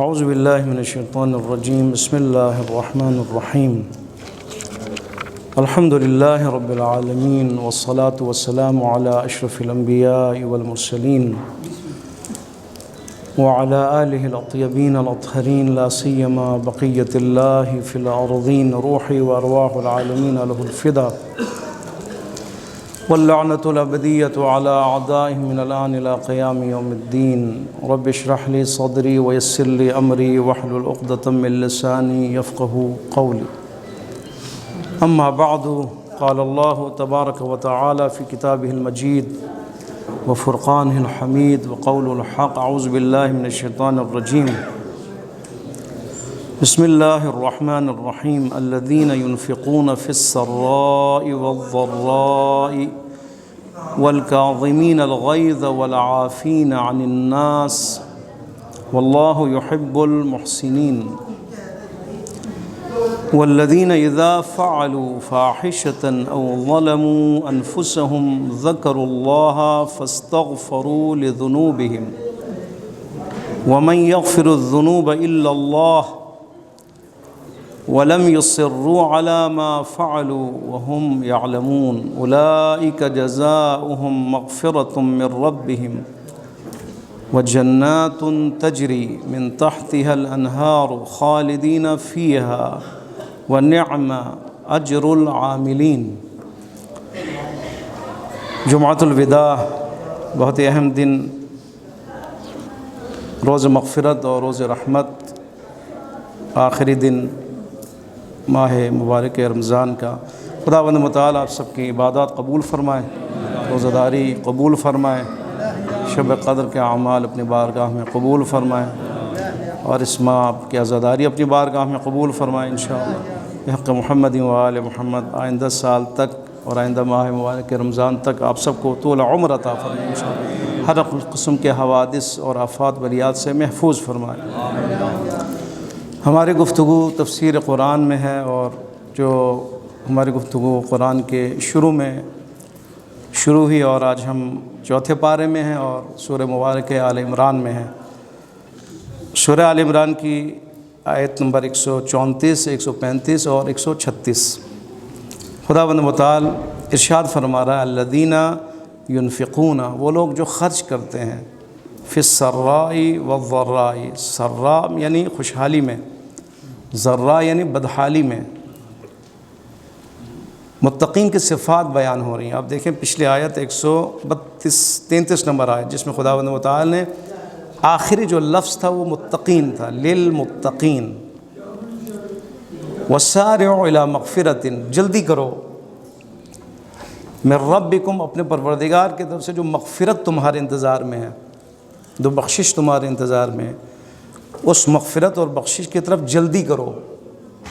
اعوذ باللہ من الشیطان الرجیم بسم اللہ الرحمن الرحیم الحمد للہ رب العالمین والصلاة والسلام علی اشرف الانبیاء والمرسلین وعلى آلہ الاطیبین الاطہرین لا سیما بقیت اللہ فی الارضین روحی وارواح العالمین له الفدا واللعنة الأبدية على أعدائهم من الآن إلى قيام يوم الدين رب اشرح لي صدري ويسر لي أمري واحلل عقدة من لساني يفقهوا قولي أما بعد قال الله تبارك وتعالى في كتابه المجيد وفرقانه الحميد وقوله الحق أعوذ بالله من الشيطان الرجيم بسم الله الرحمن الرحيم الذين ينفقون في السراء والضراء والكاظمين الغيظ والعافين عن الناس والله يحب المحسنين والذين إذا فعلوا فاحشة أو ظلموا أنفسهم ذكروا الله فاستغفروا لذنوبهم ومن يغفر الذنوب إلا الله ولم يصروا على ما فعلوا وهم يعلمون أولئك جزاؤهم مغفرة من ربهم وجنات تجري من تحتها الأنهار خالدين فيها ونعم أجر العاملين۔ جمعۃ الوداع بہت ہی اہم دن، روز مغفرت اور روز رحمت، آخری دن ماہ مبارک رمضان کا۔ خداوند متعال آپ سب کی عبادات قبول فرمائے، روزہ داری قبول فرمائے، شب قدر کے اعمال اپنی بارگاہ میں قبول فرمائے، اور اس ماہ کی عزاداری اپنی بارگاہ میں قبول فرمائے انشاءاللہ۔ بحق محمد و آل محمد آئندہ سال تک اور آئندہ ماہ مبارک رمضان تک آپ سب کو طول عمر عطا فرمائے انشاءاللہ، ہر قسم کے حوادث اور آفات بلیات سے محفوظ فرمائے۔ ہماری گفتگو تفسیر قرآن میں ہے، اور جو ہماری گفتگو قرآن کے شروع ہوئی، اور آج ہم چوتھے پارے میں ہیں اور سورہ مبارک آل عمران میں ہیں۔ سورہ آل عمران کی آیت نمبر 134، 135 اور 136 خداوند متعال ارشاد فرما رہا ہے الذین ینفقون، وہ لوگ جو خرچ کرتے ہیں، فی السراء والضراء، سراء یعنی خوشحالی میں، ضراء یعنی بدحالی میں۔ متقین کی صفات بیان ہو رہی ہیں۔ آپ دیکھیں پچھلی آیت 133 نمبر آیت، جس میں خداوند متعال نے آخری جو لفظ تھا وہ متقین تھا، للمتقین۔ وسارعوا الی مغفرۃ، جلدی کرو، من ربکم، اپنے پروردگار کی طرف سے جو مغفرت تمہارے انتظار میں ہے، جو بخشش تمہارے انتظار میں ہے، اس مغفرت اور بخشش کی طرف جلدی کرو،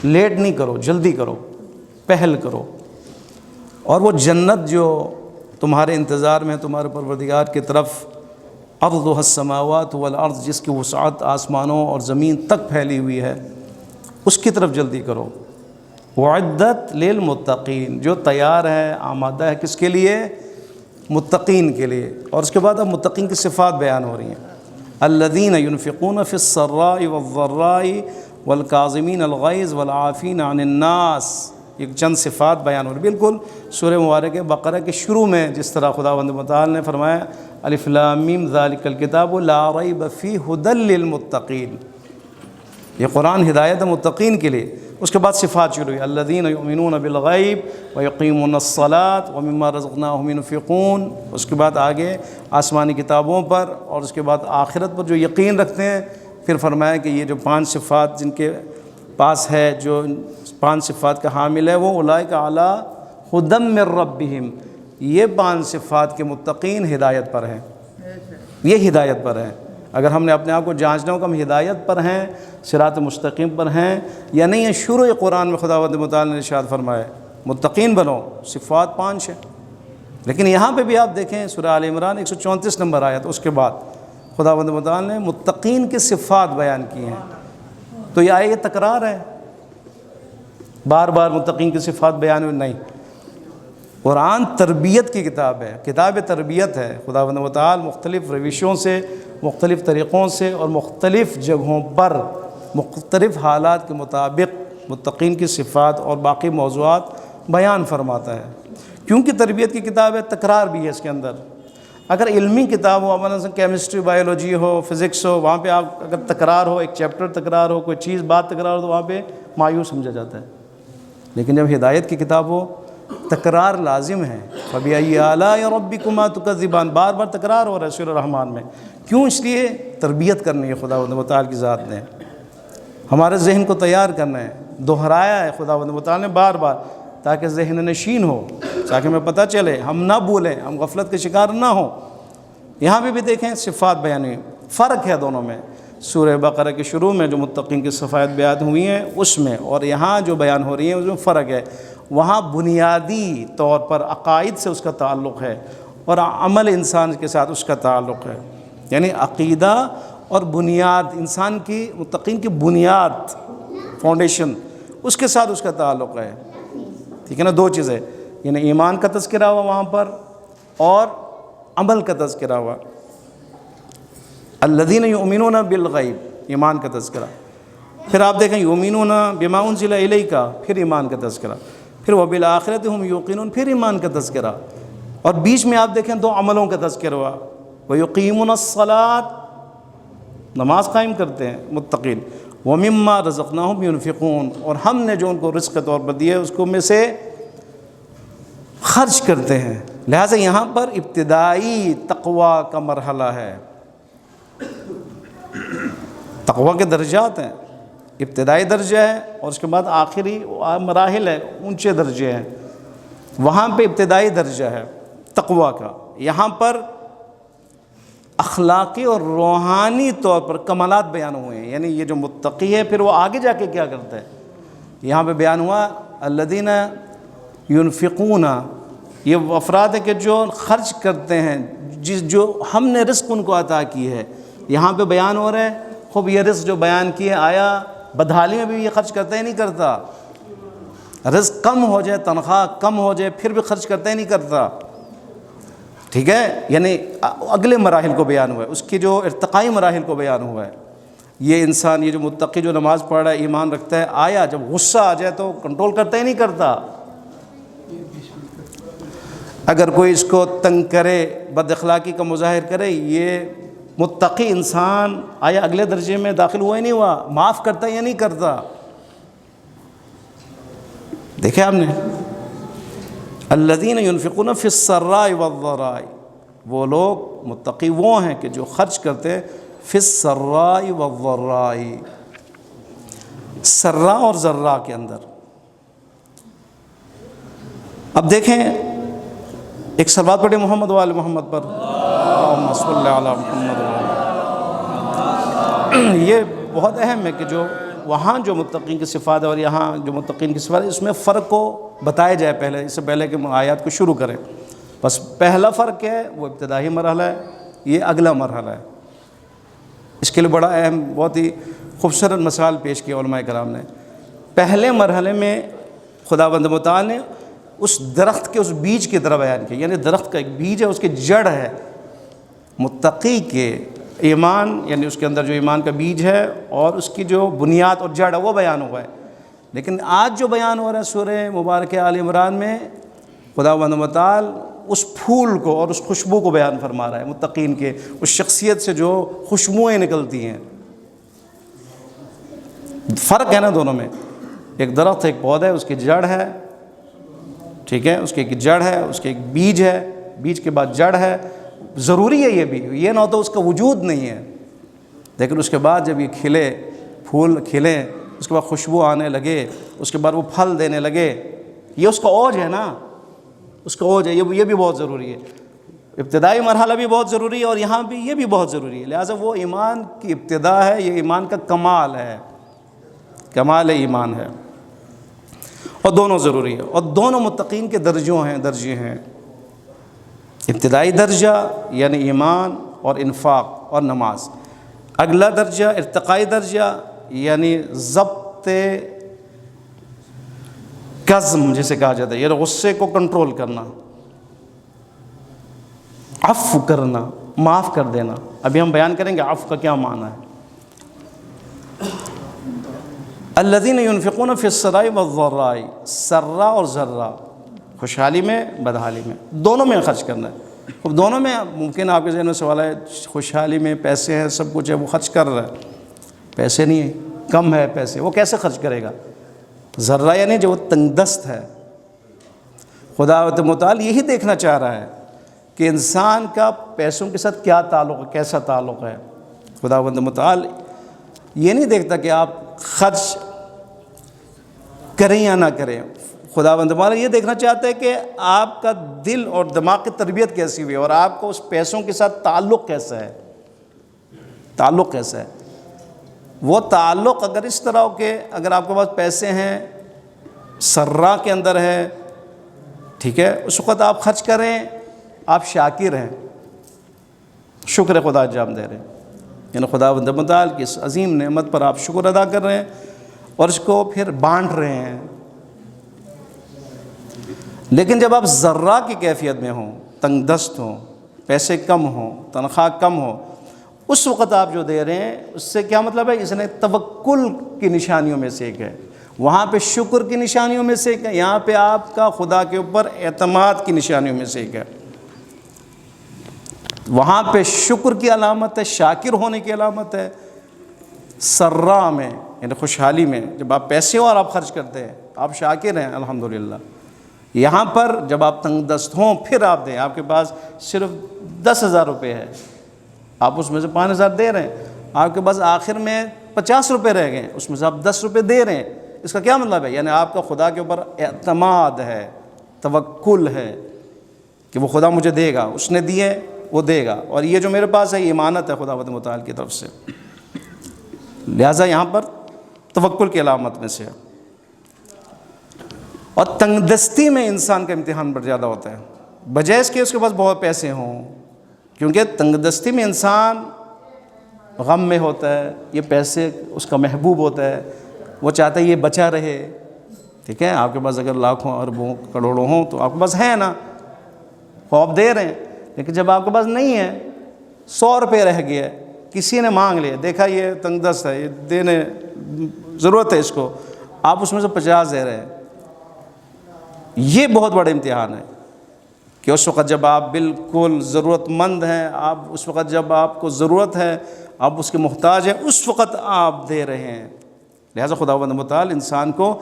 لیٹ نہیں کرو، جلدی کرو، پہل کرو۔ اور وہ جنت جو تمہارے انتظار میں تمہارے پروردگار کی طرف، ارضها السماوات والارض، جس کی وسعت آسمانوں اور زمین تک پھیلی ہوئی ہے، اس کی طرف جلدی کرو۔ وعدت للمتقین، جو تیار ہے، آمادہ ہے، کس کے لیے؟ متقین کے لیے۔ اور اس کے بعد اب متقین کی صفات بیان ہو رہی ہیں۔ الذین ینفقون فی السراء والضراء والکاظمین الغیظ والعافین عن الناس، یہ چند صفات بیان ہو رہی ہیں۔ بالکل سورہ مبارک بقرہ کے شروع میں جس طرح خداوند متعال نے فرمایا الف لام میم ذالک الکتاب لا ریب فیہ ھدی للمتقین، یہ قرآن ہدایت ہے متقین کے لیے۔ اس کے بعد صفات شروع ہوئی، الذین یؤمنون بالغیب ویقیمون الصلاۃ ومما رزقناہم ینفقون۔ اس کے بعد آگے آسمانی کتابوں پر اور اس کے بعد آخرت پر جو یقین رکھتے ہیں۔ پھر فرمایا کہ یہ جو 5 صفات جن کے پاس ہے، جو 5 صفات کا حامل ہے، وہ اولئک علی ھدی من ربہم، یہ 5 صفات کے متقین ہدایت پر ہیں، یہ ہدایت پر ہیں۔ اگر ہم نے اپنے آپ کو جانچنا ہو کہ ہم ہدایت پر ہیں، صراط مستقیم پر ہیں یا نہیں ہے، شروع قرآن میں خداوند متعال نے ارشاد فرمایا متقین بنو، صفات 5 ہیں۔ لیکن یہاں پہ بھی آپ دیکھیں سورہ آل عمران 134 نمبر آیت، اس کے بعد خداوند متعال نے متقین کی صفات بیان کی ہیں۔ تو یہ تکرار ہے، بار بار متقین کی صفات بیان ہوئی نہیں۔ قرآن تربیت کی کتاب ہے، کتاب تربیت ہے۔ خداوند و تعالی مختلف روشوں سے، مختلف طریقوں سے اور مختلف جگہوں پر مختلف حالات کے مطابق متقین کی صفات اور باقی موضوعات بیان فرماتا ہے۔ کیونکہ تربیت کی کتاب ہے، تکرار بھی ہے اس کے اندر۔ اگر علمی کتاب ہو، مثلا کیمسٹری، بایولوجی ہو، فزکس ہو، وہاں پہ آپ اگر تکرار ہو، ایک چیپٹر تکرار ہو، کوئی چیز بات تکرار ہو، تو وہاں پہ مایوس سمجھا جاتا ہے۔ لیکن جب ہدایت کی کتاب ہو، تکرار لازم ہے۔ فَبِأَيِّ آلَاءِ رَبِّكُمَا تُكَذِّبَانِ، بار بار تکرار ہو رہا ہے سورہ الرحمن میں۔ کیوں؟ اس لیے تربیت کرنی ہے خداوند و تعالی کی ذات نے، ہمارے ذہن کو تیار کرنا ہے، دہرایا ہے خداوند و تعالی نے بار بار، تاکہ ذہن نشین ہو، تاکہ ہمیں پتہ چلے، ہم نہ بھولیں، ہم غفلت کے شکار نہ ہوں۔ یہاں پہ بھی دیکھیں صفات بیان ہوئی، فرق ہے دونوں میں۔ سورہ بقرہ کے شروع میں جو متقین کی صفات بیان ہوئی ہیں اس میں، اور یہاں جو بیان ہو رہی ہیں اس میں فرق ہے۔ وہاں بنیادی طور پر عقائد سے اس کا تعلق ہے، اور عمل انسان کے ساتھ اس کا تعلق ہے، یعنی عقیدہ اور بنیاد، انسان کی متقین کی بنیاد، فاؤنڈیشن، اس کے ساتھ اس کا تعلق ہے۔ ٹھیک ہے نا، دو چیزیں، یعنی ایمان کا تذکرہ ہوا وہاں پر اور عمل کا تذکرہ ہوا۔ الذین یؤمنون بالغیب، ایمان کا تذکرہ۔ پھر آپ دیکھیں یؤمنون بما انزل الیک، پھر ایمان کا تذکرہ۔ پھر وبالآخرۃ ہم یوقنون، پھر ایمان کا تذکرہ۔ اور بیچ میں آپ دیکھیں دو عملوں کا تذکرہ ہوا، ویقیمون الصلاۃ، نماز قائم کرتے ہیں متقین، ومما رزقناہم ینفقون، اور ہم نے جو ان کو رزق کے طور پر دیا ہے اس کو میں سے خرچ کرتے ہیں۔ لہٰذا یہاں پر ابتدائی تقویٰ کا مرحلہ ہے۔ تقویٰ کے درجات ہیں، ابتدائی درجہ ہے اور اس کے بعد آخری مراحل ہے، اونچے درجے ہیں۔ وہاں پہ ابتدائی درجہ ہے تقویٰ کا، یہاں پر اخلاقی اور روحانی طور پر کمالات بیان ہوئے ہیں۔ یعنی یہ جو متقی ہے پھر وہ آگے جا کے کیا کرتا ہے، یہاں پہ بیان ہوا الذین ینفقون، یہ وہ افراد ہیں کہ جو خرچ کرتے ہیں، جو ہم نے رزق ان کو عطا کی ہے۔ یہاں پہ بیان ہو رہا ہے خوب یہ رزق جو بیان کیے، آیا بدحالی میں بھی یہ خرچ کرتا ہی نہیں کرتا، رزق کم ہو جائے، تنخواہ کم ہو جائے پھر بھی خرچ کرتا ہی نہیں کرتا۔ ٹھیک ہے، یعنی اگلے مراحل کو بیان ہوا ہے، اس کی جو ارتقائی مراحل کو بیان ہوا ہے۔ یہ انسان، یہ جو متقی جو نماز پڑھ رہا ہے، ایمان رکھتا ہے، آیا جب غصہ آ جائے تو کنٹرول کرتا ہی نہیں کرتا۔ اگر کوئی اس کو تنگ کرے، بد اخلاقی کا مظاہر کرے، یہ متقی انسان آیا اگلے درجے میں داخل ہوا ہی نہیں ہوا، معاف کرتا یا نہیں کرتا۔ دیکھیں آپ نے، الذین ینفقون فی السراء والضراء، وہ لوگ متقی وہ ہیں کہ جو خرچ کرتے ہیں فی السراء والضراء، سراء اور ضراء کے اندر۔ اب دیکھیں ایک صلوات پڑھیں محمد و آل محمد پر، اللہم صلی علی محمد و آل۔ یہ بہت اہم ہے کہ جو وہاں جو متقین کی صفات ہے اور یہاں جو متقین کی صفات ہے، اس میں فرق کو بتایا جائے پہلے، اس سے پہلے کہ آیات کو شروع کریں۔ بس پہلا فرق کیا ہے، وہ ابتدائی مرحلہ ہے، یہ اگلا مرحلہ ہے۔ اس کے لیے بڑا اہم، بہت ہی خوبصورت مثال پیش کی علماء کرام نے۔ پہلے مرحلے میں خداوند متعال نے اس درخت کے اس بیج کی طرح بیان کیا، یعنی درخت کا ایک بیج ہے، اس کی جڑ ہے، متقی کے ایمان، یعنی اس کے اندر جو ایمان کا بیج ہے اور اس کی جو بنیاد اور جڑ ہے وہ بیان ہوا ہے۔ لیکن آج جو بیان ہو رہا ہے سورہ مبارکہ آل عمران میں، خداوند متعال اس پھول کو اور اس خوشبو کو بیان فرما رہا ہے، متقین کے اس شخصیت سے جو خوشبوئیں نکلتی ہیں۔ فرق ہے نا دونوں میں، ایک درخت ایک پودا ہے، اس کی جڑ ہے، ٹھیک ہے، اس کی ایک جڑ ہے، اس کے ایک بیج ہے، بیج کے بعد جڑ ہے، ضروری ہے یہ بھی، یہ نہ ہوتا اس کا وجود نہیں ہے۔ لیکن اس کے بعد جب یہ کھلے، پھول کھلے، اس کے بعد خوشبو آنے لگے، اس کے بعد وہ پھل دینے لگے، یہ اس کا اوج ہے نا، اس کا اوج ہے، یہ بھی بہت ضروری ہے۔ ابتدائی مرحلہ بھی بہت ضروری ہے اور یہاں بھی یہ بھی بہت ضروری ہے۔ لہٰذا وہ ایمان کی ابتدا ہے، یہ ایمان کا کمال ہے، کمال ایمان ہے، اور دونوں ضروری ہے، اور دونوں متقین کے درجے ہیں۔ ابتدائی درجہ یعنی ایمان اور انفاق اور نماز، اگلا درجہ ارتقائی درجہ یعنی ضبط کظم جسے کہا جاتا ہے، یہ غصے کو کنٹرول کرنا، عفو کرنا، معاف کر دینا۔ ابھی ہم بیان کریں گے عفو کا کیا معنی ہے۔ الذین ينفقون فی السراء والضراء، سرا اور ذرا، خوشحالی میں بدحالی میں، دونوں میں خرچ کرنا ہے۔ اب دونوں میں ممکن آپ کے ذہن میں سوال ہے، خوشحالی میں پیسے ہیں، سب کچھ ہے، وہ خرچ کر رہا ہے، پیسے نہیں ہے، کم ہے پیسے، وہ کیسے خرچ کرے گا؟ ذرہ یعنی جو وہ تنگ دست ہے۔ خدا متعال یہی دیکھنا چاہ رہا ہے کہ انسان کا پیسوں کے ساتھ کیا تعلق ہے، کیسا تعلق ہے۔ خدا متعال یہ نہیں دیکھتا کہ آپ خرچ کریں یا نہ کریں، خدا متعال یہ دیکھنا چاہتا ہے کہ آپ کا دل اور دماغ کی تربیت کیسی ہوئی ہے، اور آپ کو اس پیسوں کے ساتھ تعلق کیسا ہے، تعلق کیسا ہے۔ وہ تعلق اگر اس طرح ہو کہ اگر آپ کے پاس پیسے ہیں، سرا کے اندر ہے، ٹھیک ہے، اس وقت آپ خرچ کریں، آپ شاکر ہیں، شکر خدا انجام دے رہے ہیں، یعنی خدا متعال کی اس عظیم نعمت پر آپ شکر ادا کر رہے ہیں اور اس کو پھر بانٹ رہے ہیں۔ لیکن جب آپ ذرہ کی کیفیت میں ہوں، تنگ دست ہوں، پیسے کم ہوں، تنخواہ کم ہو، اس وقت آپ جو دے رہے ہیں، اس سے کیا مطلب ہے؟ اس نے توکل کی نشانیوں میں سے ایک ہے، وہاں پہ شکر کی نشانیوں میں سے ایک ہے، یہاں پہ آپ کا خدا کے اوپر اعتماد کی نشانیوں میں سے ایک ہے۔ وہاں پہ شکر کی علامت ہے، شاکر ہونے کی علامت ہے۔ سرا میں یعنی خوشحالی میں جب آپ پیسے ہو اور آپ خرچ کرتے ہیں، آپ شاکر ہیں الحمدللہ۔ یہاں پر جب آپ تنگ دست ہوں پھر آپ دیں، آپ کے پاس صرف 10,000 روپے ہے، آپ اس میں سے 5,000 دے رہے ہیں، آپ کے پاس آخر میں 50 روپے رہ گئے، اس میں سے آپ 10 روپے دے رہے ہیں، اس کا کیا مطلب ہے؟ یعنی آپ کا خدا کے اوپر اعتماد ہے، توکل ہے کہ وہ خدا مجھے دے گا، اس نے دیے وہ دے گا، اور یہ جو میرے پاس ہے یہ امانت ہے خدا متعال کی طرف سے، لہٰذا یہاں پر توکل کی علامت میں سے ہے۔ اور تنگ دستی میں انسان کا امتحان بڑھ زیادہ ہوتا ہے، بجائے اس کے اس کے پاس بہت پیسے ہوں، کیونکہ تنگ دستی میں انسان غم میں ہوتا ہے، یہ پیسے اس کا محبوب ہوتا ہے، وہ چاہتا ہے یہ بچا رہے، ٹھیک ہے۔ آپ کے پاس اگر لاکھوں اربوں کروڑوں ہوں تو آپ کے پاس ہے نا، خواب دے رہے ہیں، لیکن جب آپ کے پاس نہیں ہے، 100 روپے رہ گیا، کسی نے مانگ لیا، دیکھا یہ تنگ دست ہے، یہ دینے ضرورت ہے اس کو، آپ اس میں سے 50 دے رہے ہیں، یہ بہت بڑا امتحان ہے کہ اس وقت جب آپ بالکل ضرورت مند ہیں، آپ اس وقت جب آپ کو ضرورت ہے، آپ اس کے محتاج ہیں، اس وقت آپ دے رہے ہیں۔ لہٰذا خداوند متعال انسان کو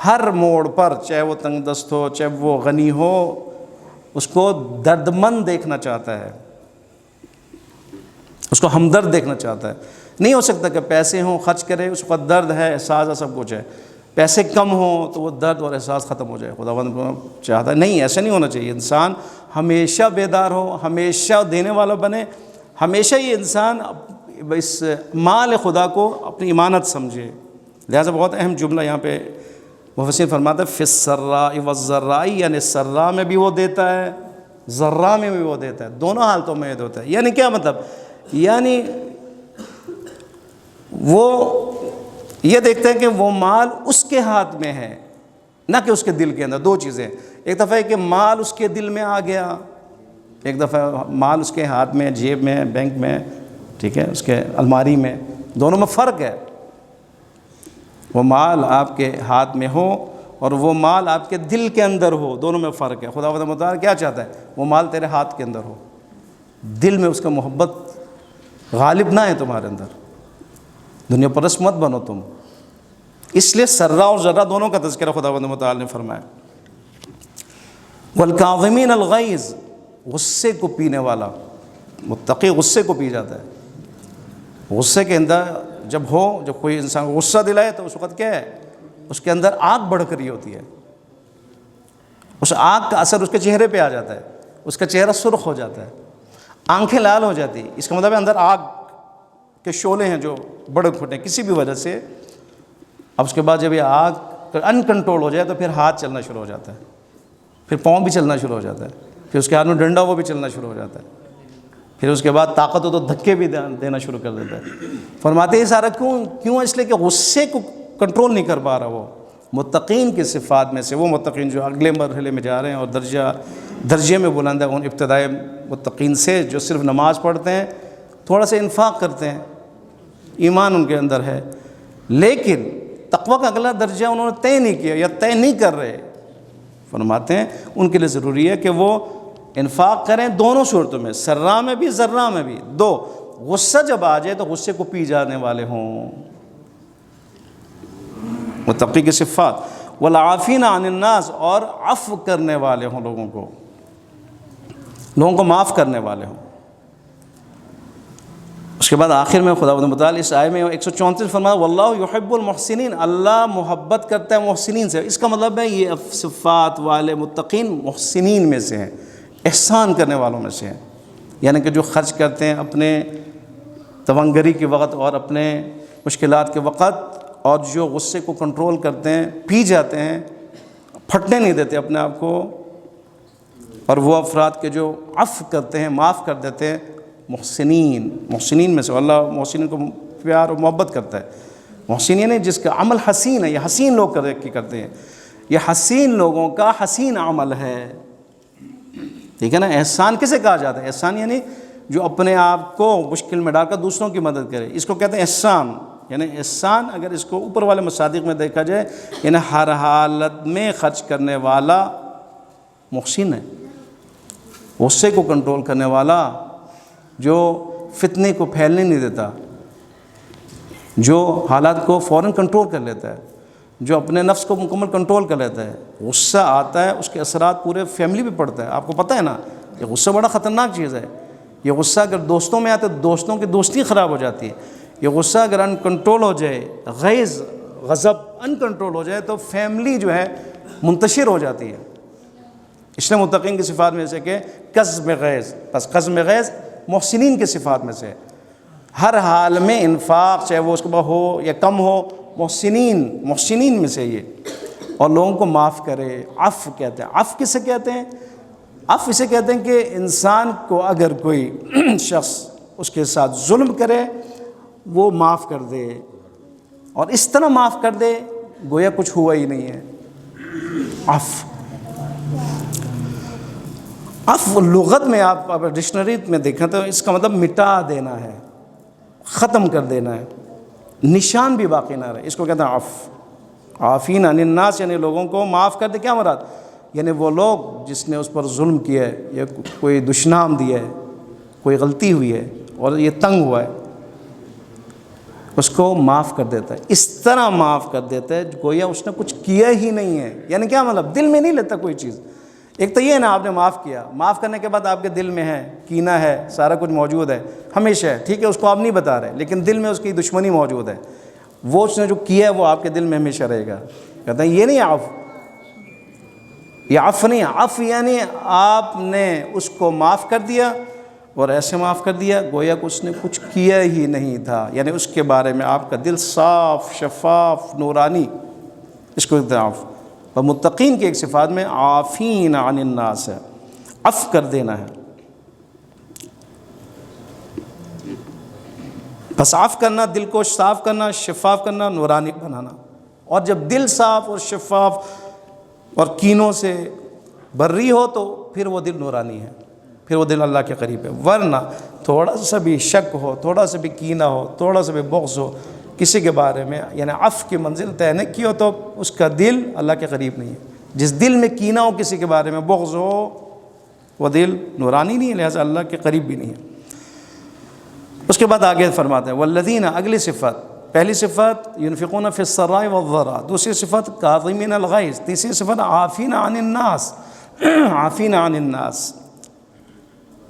ہر موڑ پر، چاہے وہ تنگ دست ہو، چاہے وہ غنی ہو، اس کو درد مند دیکھنا چاہتا ہے، اس کو ہمدرد دیکھنا چاہتا ہے۔ نہیں ہو سکتا کہ پیسے ہوں خرچ کرے، اس وقت درد ہے، احساس ہے، سب کچھ ہے، پیسے کم ہوں تو وہ درد اور احساس ختم ہو جائے۔ خداوند چاہتا ہے نہیں، ایسا نہیں ہونا چاہیے، انسان ہمیشہ بیدار ہو، ہمیشہ دینے والا بنے، ہمیشہ یہ انسان اس مال خدا کو اپنی امانت سمجھے۔ لہٰذا بہت اہم جملہ یہاں پہ مفسر فرماتا ہے فی السراء والضراء، یعنی سرا میں بھی وہ دیتا ہے، ذرا میں بھی وہ دیتا ہے، دونوں حالتوں میں یہ ہوتا ہے۔ یعنی کیا مطلب؟ یعنی وہ یہ دیکھتے ہیں کہ وہ مال اس کے ہاتھ میں ہے، نہ کہ اس کے دل کے اندر۔ دو چیزیں، ایک دفعہ ہے کہ مال اس کے دل میں آ گیا، ایک دفعہ مال اس کے ہاتھ میں، جیب میں، بینک میں، ٹھیک ہے، اس کے الماری میں، دونوں میں فرق ہے۔ وہ مال آپ کے ہاتھ میں ہو اور وہ مال آپ کے دل کے اندر ہو، دونوں میں فرق ہے۔ خداوند متعال کیا چاہتا ہے؟ وہ مال تیرے ہاتھ کے اندر ہو، دل میں اس کا محبت غالب نہ ہے تمہارے اندر، دنیا پرست مت بنو تم۔ اس لیے سرا اور ذرا دونوں کا تذکرہ خداوند متعال نے فرمایا۔ والکاظمین الغیظ، غصے کو پینے والا، متقی غصے کو پی جاتا ہے۔ غصے کے اندر جب کوئی انسان غصہ دلائے تو اس وقت کیا ہے؟ اس کے اندر آگ بڑھ کر ہی ہوتی ہے، اس آگ کا اثر اس کے چہرے پہ آ جاتا ہے، اس کا چہرہ سرخ ہو جاتا ہے، آنکھیں لال ہو جاتی ہیں۔ اس کا مطلب ہے اندر آگ کے شعلے ہیں جو بڑھ پھٹے کسی بھی وجہ سے۔ اب اس کے بعد جب یہ آگ ان کنٹرول ہو جائے تو پھر ہاتھ چلنا شروع ہو جاتا ہے، پھر پاؤں بھی چلنا شروع ہو جاتا ہے، پھر اس کے ہاتھ میں ڈنڈا وہ بھی چلنا شروع ہو جاتا ہے، پھر اس کے بعد طاقت ہو تو دھکے بھی دینا شروع کر دیتا ہے۔ فرماتے ہیں سارا کیوں؟ اس لیے کہ غصے کو کنٹرول نہیں کر پا رہا وہ، متقین کی صفات میں سے وہ متقین جو اگلے مرحلے میں جا رہے ہیں اور درجے میں بلند ہے ان ابتدائی متقین سے، جو صرف نماز پڑھتے ہیں، تھوڑا سا انفاق کرتے ہیں، ایمان ان کے اندر ہے، لیکن تقویٰ کا اگلا درجہ انہوں نے طے نہیں کیا یا طے نہیں کر رہے۔ فرماتے ہیں ان کے لیے ضروری ہے کہ وہ انفاق کریں دونوں صورتوں میں، سرا میں بھی ضرا میں بھی۔ دو، غصہ جب آ جائے تو غصے کو پی جانے والے ہوں، متقی کی صفات۔ والعافین عن الناس، اور عفو کرنے والے ہوں، لوگوں کو معاف کرنے والے ہوں۔ اس کے بعد آخر میں خدا متعالی اس آیے میں 134 فرمایا واللہ یحب المحسنین، اللہ محبت کرتا ہے محسنین سے۔ اس کا مطلب ہے یہ صفات والے متقین محسنین میں سے ہیں، احسان کرنے والوں میں سے ہیں، یعنی کہ جو خرچ کرتے ہیں اپنے تونگری کے وقت اور اپنے مشکلات کے وقت، اور جو غصے کو کنٹرول کرتے ہیں، پی جاتے ہیں، پھٹنے نہیں دیتے اپنے آپ کو، اور وہ افراد کے جو عفو کرتے ہیں، معاف کر دیتے ہیں، محسنین میں سے۔ اللہ محسنین کو پیار اور محبت کرتا ہے۔ محسن یعنی جس کا عمل حسین ہے، یہ حسین لوگ کرتے ہیں، یہ حسین لوگوں کا حسین عمل ہے، ٹھیک ہے نا۔ احسان کسے کہا جاتا ہے؟ احسان یعنی جو اپنے آپ کو مشکل میں ڈال کر دوسروں کی مدد کرے، اس کو کہتے ہیں احسان۔ یعنی احسان اگر اس کو اوپر والے مصادیق میں دیکھا جائے، یعنی ہر حالت میں خرچ کرنے والا محسن ہے، غصے کو کنٹرول کرنے والا، جو فتنے کو پھیلنے نہیں دیتا، جو حالات کو فوراً کنٹرول کر لیتا ہے، جو اپنے نفس کو مکمل کنٹرول کر لیتا ہے۔ غصہ آتا ہے، اس کے اثرات پورے فیملی پہ پڑتا ہے، آپ کو پتہ ہے نا، یہ غصہ بڑا خطرناک چیز ہے۔ یہ غصہ اگر دوستوں میں آتا ہے، دوستوں کی دوستی خراب ہو جاتی ہے۔ یہ غصہ اگر ان کنٹرول ہو جائے، غضب ان کنٹرول ہو جائے، تو فیملی جو ہے منتشر ہو جاتی ہے۔ اس لیے متقین کی صفات میں سے کہ کظم غیظ، بس کظم غیظ محسنین کی صفات میں سے، ہر حال میں انفاق، چاہے وہ اس کے بعد ہو یا کم ہو، محسنین میں سے یہ، اور لوگوں کو معاف کرے۔ عفو کہتے ہیں۔ عفو کسے کہتے ہیں؟ عفو اسے کہتے ہیں کہ انسان کو اگر کوئی شخص اس کے ساتھ ظلم کرے، وہ معاف کر دے، اور اس طرح معاف کر دے گویا کچھ ہوا ہی نہیں ہے۔ عفو لغت میں آپ ڈکشنری میں دیکھیں تو اس کا مطلب مٹا دینا ہے، ختم کر دینا ہے، نشان بھی باقی نہ رہے، اس کو کہتے ہیں عفو۔ عافین عن الناس یعنی لوگوں کو معاف کر دے۔ کیا مراد؟ یعنی وہ لوگ جس نے اس پر ظلم کیا ہے، یا کوئی دشنام دیا ہے، کوئی غلطی ہوئی ہے اور یہ تنگ ہوا ہے، اس کو معاف کر دیتا ہے، اس طرح معاف کر دیتا ہے گویا اس نے کچھ کیا ہی نہیں ہے۔ یعنی کیا مطلب؟ دل میں نہیں لیتا کوئی چیز۔ ایک تو یہ ہے نا، آپ نے معاف کیا، معاف کرنے کے بعد آپ کے دل میں ہے کینہ ہے، سارا کچھ موجود ہے، ہمیشہ ہے، ٹھیک ہے، اس کو آپ نہیں بتا رہے، لیکن دل میں اس کی دشمنی موجود ہے، وہ اس نے جو کیا ہے وہ آپ کے دل میں ہمیشہ رہے گا۔ کہتے ہیں یہ نہیں عفو، یہ عفو نہیں ہے۔ عفو یعنی آپ نے اس کو معاف کر دیا، اور ایسے معاف کر دیا گویا کہ اس نے کچھ کیا ہی نہیں تھا، یعنی اس کے بارے میں آپ کا دل صاف، شفاف، نورانی، اس کو کہتے ہیں عفو۔ اور متقین کی ایک صفات میں عافین عن الناس ہے، عفو کر دینا ہے۔ بس عفو کرنا، دل کو صاف کرنا، شفاف کرنا، نورانی بنانا۔ اور جب دل صاف اور شفاف اور کینوں سے بری ہو تو پھر وہ دل نورانی ہے، پھر وہ دل اللہ کے قریب ہے۔ ورنہ تھوڑا سا بھی شک ہو، تھوڑا سا بھی کینہ ہو، تھوڑا سا بھی بغض ہو کسی کے بارے میں، یعنی عفو کی منزل طے نہ کی ہو، تو اس کا دل اللہ کے قریب نہیں ہے۔ جس دل میں کینہ ہو، کسی کے بارے میں بغض ہو، وہ دل نورانی نہیں ہے، لہذا اللہ کے قریب بھی نہیں ہے۔ اس کے بعد آگے فرماتے ہیں والذین، اگلی صفت، پہلی صفت ينفقون فی السراء والضراء، دوسری صفت کاظمین الغیظ، تیسری صفت عافین عن الناس، عافین عن الناس۔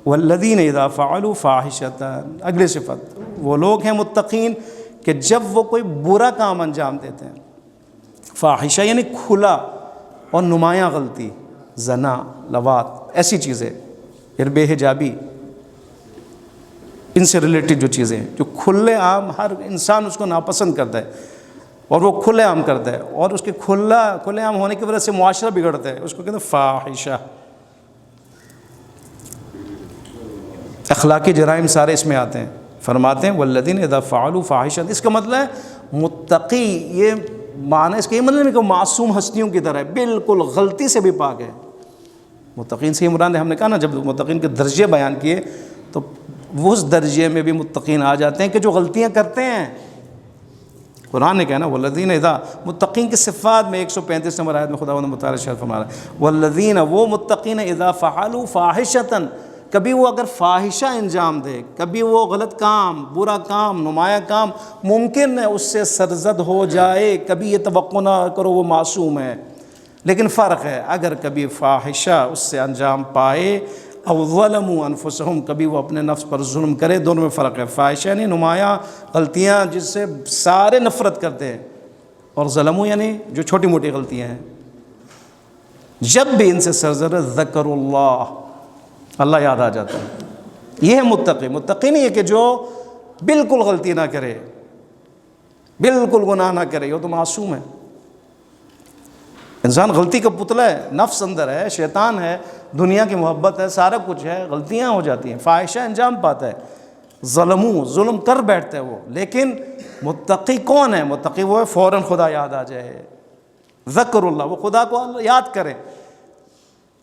والذین اذا فعلوا فاحشۃ، اگلی صفت وہ لوگ ہیں متقین کہ جب وہ کوئی برا کام انجام دیتے ہیں، فاحشہ یعنی کھلا اور نمایاں غلطی، زنا، لواط، ایسی چیزیں، پھر بے حجابی، ان سے ریلیٹڈ جو چیزیں جو کھلے عام ہر انسان اس کو ناپسند کرتا ہے، اور وہ کھلے عام کرتا ہے، اور اس کے کھلے عام ہونے کی وجہ سے معاشرہ بگڑتا ہے، اس کو کہتے ہیں فاحشہ۔ اخلاقی جرائم سارے اس میں آتے ہیں۔ فرماتے ہیں والذین اذا فعلوا فاحشۃ، اس کا مطلب ہے متقی، یہ معنی اس کے یہ مطلب نہیں کہ معصوم ہستیوں کی طرح ہے، بالکل غلطی سے بھی پاک ہے۔ متقین سے مراد ہے، ہم نے کہا نا جب متقین کے درجے بیان کیے تو اس درجے میں بھی متقین آ جاتے ہیں کہ جو غلطیاں کرتے ہیں۔ قرآن نے کہا نا والذین اذا، متقین کی صفات میں 135 نمبر آیت میں خداوند متعال ارشاد فرما رہا ہے والذین، وہ متقین اذا فعلوا فاحشۃ، کبھی وہ اگر فاحشہ انجام دے، کبھی وہ غلط کام، برا کام، نمایاں کام، ممکن ہے اس سے سرزد ہو جائے، کبھی یہ توقع نہ کرو وہ معصوم ہے، لیکن فرق ہے اگر کبھی فاحشہ اس سے انجام پائے، او ظلموا انفسہم، کبھی وہ اپنے نفس پر ظلم کرے، دونوں میں فرق ہے۔ فاحشہ یعنی نمایاں غلطیاں جس سے سارے نفرت کرتے ہیں، اور ظلموا یعنی جو چھوٹی موٹی غلطیاں ہیں، جب بھی ان سے سرزد ذکر اللہ یاد آ جاتا ہے۔ یہ ہے متقی۔ متقی نہیں ہے کہ جو بالکل غلطی نہ کرے، بالکل گناہ نہ کرے، وہ تو معصوم ہے۔ انسان غلطی کا پتلا ہے، نفس اندر ہے، شیطان ہے، دنیا کی محبت ہے، سارا کچھ ہے، غلطیاں ہو جاتی ہیں، فاحشہ انجام پاتا ہے، ظلم کر بیٹھتا ہے وہ۔ لیکن متقی کون ہے؟ متقی وہ ہے فوراً خدا یاد آ جائے، ذکر اللہ، وہ خدا کو یاد کرے،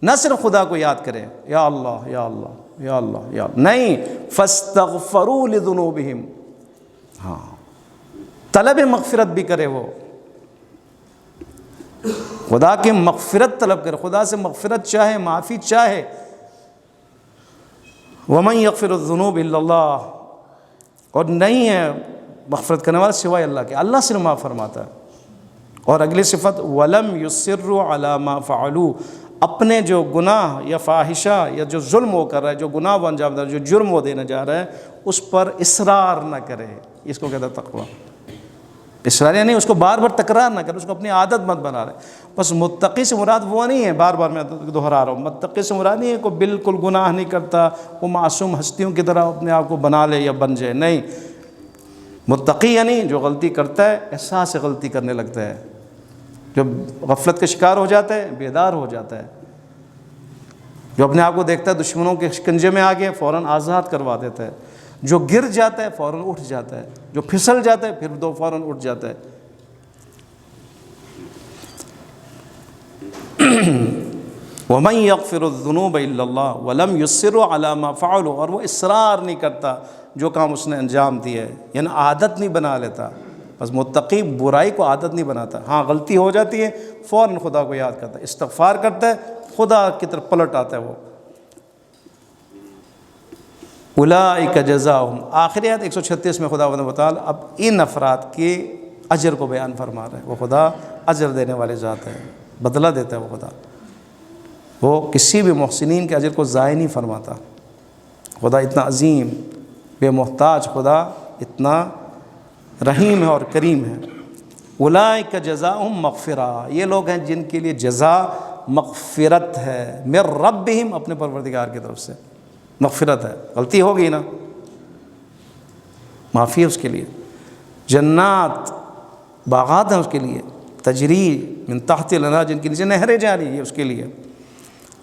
نہ صرف خدا کو یاد کرے یا اللہ یا اللہ یا اللہ یا اللہ، نہیں، فاستغفروا لذنوبہم، ہاں، طلب مغفرت بھی کرے، وہ خدا کی مغفرت طلب کرے، خدا سے مغفرت چاہے، معافی چاہے۔ وَمَن يَغْفِرُ الذُّنُوبَ إِلَّا اللَّهُ، اور نہیں ہے مغفرت کرنے والا سوائے اللہ کے، اللہ صرف معاف فرماتا ہے۔ اور اگلی صفت وَلَمْ يُصِرُّوا عَلَى مَا فَعَلُوا، اپنے جو گناہ یا فاحشہ یا جو ظلم وہ کر رہا ہے، جو گناہ وہ انجام دے رہا ہے، جو جرم وہ دینے جا رہا ہے، اس پر اصرار نہ کرے، اس کو کہتا ہے تقویٰ۔ اصرار یعنی اس کو بار بار تکرار نہ کرے، اس کو اپنی عادت مت بنا رہے۔ بس متقی سے مراد وہ نہیں ہے، بار بار میں دہرا رہا ہوں، متقی سے مراد نہیں ہے کوئی بالکل گناہ نہیں کرتا، وہ معصوم ہستیوں کی طرح اپنے آپ کو بنا لے یا بن جائے، نہیں۔ متقی یعنی جو غلطی کرتا ہے احساس سے غلطی کرنے لگتا ہے، جو غفلت کا شکار ہو جاتا ہے بیدار ہو جاتا ہے، جو اپنے آپ کو دیکھتا ہے دشمنوں کے شکنجے میں آ گیا فوراً آزاد کروا دیتا ہے، جو گر جاتا ہے فوراً اٹھ جاتا ہے، جو پھسل جاتا ہے پھر دو فوراً اٹھ جاتا ہے۔ وَمَن يَغْفِرُ الذُّنُوبَ إِلَّا اللَّهُ وَلَمْ يُصِرُّوا عَلَى مَا فَعَلُوا، اور وہ اصرار نہیں کرتا جو کام اس نے انجام دیا ہے، یعنی عادت نہیں بنا لیتا۔ بس متقی برائی کو عادت نہیں بناتا، ہاں غلطی ہو جاتی ہے فوراً خدا کو یاد کرتا ہے، استغفار کرتا ہے، خدا کی طرف پلٹ آتا ہے وہ۔ اولئک جزاؤہم، آخری آیت 136 میں خدا تعالیٰ اب ان افراد کے اجر کو بیان فرما رہا ہے۔ وہ خدا اجر دینے والے ذات ہے، بدلہ دیتا ہے وہ خدا، وہ کسی بھی محسنین کے اجر کو ضائع نہیں فرماتا۔ خدا اتنا عظیم، بے محتاج خدا، اتنا رحیم ہے اور کریم ہے۔ اولئک جزاؤہم مغفرہ، یہ لوگ ہیں جن کے لیے جزا مغفرت ہے، من ربہم، اپنے پروردگار کی طرف سے مغفرت ہے۔ غلطی ہوگی نا، معافی ہے اس کے لیے، جنات، باغات ہیں اس کے لیے، تجری من تحت الانہار، جن کے نیچے نہریں جاری ہیں اس کے لیے،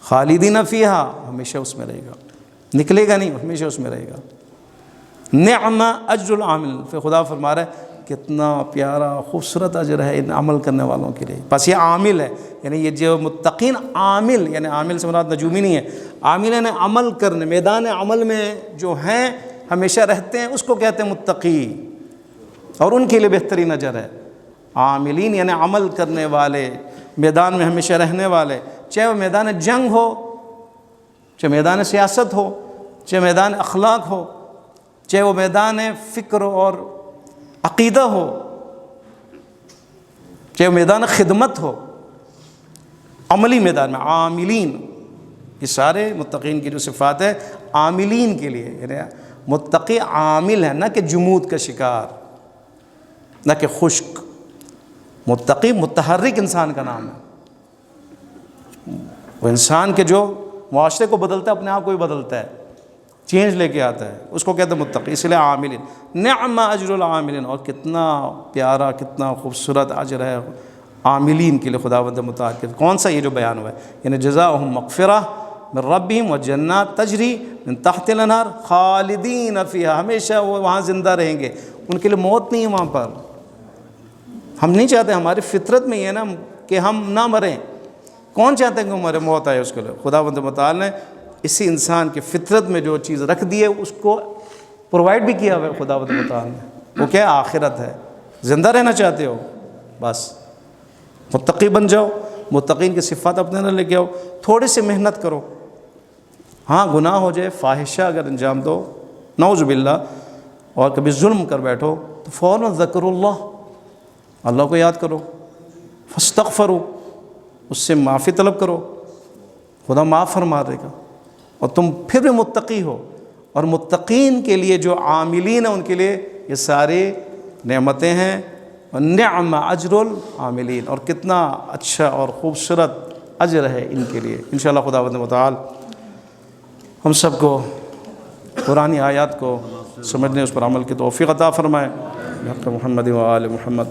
خالدین فیہا، ہمیشہ اس میں رہے گا، نکلے گا نہیں، ہمیشہ اس میں رہے گا۔ نعم اجر العامل، پھر خدا فرما رہا ہے کتنا پیارا خوبصورت اجر ہے ان عمل کرنے والوں کے لیے۔ بس یہ عامل ہے، یعنی یہ جو متقین عامل، یعنی عامل سے مراد نجومی نہیں ہے، عامل یعنی عمل کرنے، میدان عمل میں جو ہیں ہمیشہ رہتے ہیں، اس کو کہتے ہیں متقی، اور ان کے لیے بہترین اجر ہے۔ عاملین یعنی عمل کرنے والے، میدان میں ہمیشہ رہنے والے، چاہے وہ میدان جنگ ہو، چاہے میدان سیاست ہو، چاہے میدان اخلاق ہو، چاہے وہ میدان فکر اور عقیدہ ہو، چاہے وہ میدان خدمت ہو، عملی میدان میں عاملین، یہ سارے متقین کی جو صفات ہے عاملین کے لیے، یعنی متقی عامل ہے، نہ کہ جمود کا شکار، نہ کہ خشک۔ متقی متحرک انسان کا نام ہے، وہ انسان کے جو معاشرے کو بدلتا ہے اپنے آپ کو بھی بدلتا ہے، چینج لے کے آتا ہے، اس کو کہتے ہیں متقی، اس لیے عاملین۔ نعم اجر العاملین، اور کتنا پیارا کتنا خوبصورت اجر ہے عاملین کے لیے خداوند متعال کے۔ کون سا؟ یہ جو بیان ہوا ہے، یعنی جزاؤہم مغفرہ من ربہم وجنات تجری من تحت الانہار خالدین فیہا، ہمیشہ وہ وہاں زندہ رہیں گے، ان کے لیے موت نہیں ہے وہاں پر، ہم نہیں چاہتے, ہماری فطرت میں یہ ہے نا کہ ہم نہ مریں. کون چاہتے ہیں کہ ہمارے موت آئے؟ اس کے لیے خداوند متعال نے اسی انسان کی فطرت میں جو چیز رکھ دی ہے اس کو پرووائڈ بھی کیا ہوا ہے خداوند متعال نے. وہ کیا؟ آخرت ہے. زندہ رہنا چاہتے ہو بس متقی بن جاؤ, متقین کی صفات اپنے اندر لے کے آؤ, تھوڑی سی محنت کرو. ہاں گناہ ہو جائے, فاحشہ اگر انجام دو نعوذ باللہ, اور کبھی ظلم کر بیٹھو تو فوراً ذکر اللہ کو یاد کرو, فاستغفروا, اس سے معافی طلب کرو, خدا معاف فرما دے گا, اور تم پھر بھی متقی ہو. اور متقین کے لیے جو عاملین ہیں ان کے لیے یہ ساری نعمتیں ہیں. نعم اجر العاملین, اور کتنا اچھا اور خوبصورت اجر ہے ان کے لیے. انشاءاللہ خداوند متعال ہم سب کو قرآنی آیات کو سمجھنے, اس پر عمل کی توفیق عطا فرمائے. بحق محمد و آل محمد.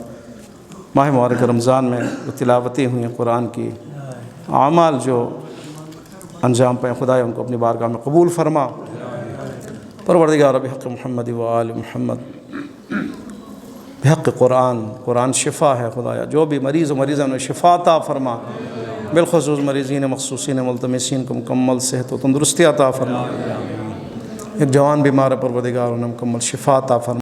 ماہ مبارک رمضان میں جو تلاوتیں ہوئی ہیں قرآن کی, اعمال جو انجام پائیں, خدایا ان کو اپنی بارگاہ میں قبول فرما. پروردگار بحق محمد و آل محمد, بحق قرآن شفا ہے خدایا, جو بھی مریض و مریضہ انہیں شفا عطا فرما, بالخصوص مریضین مخصوصین ملتمسین کو مکمل صحت و تندرستی عطا فرما. ایک جوان بیمار ہے پروردگار انہیں مکمل شفا عطا فرما.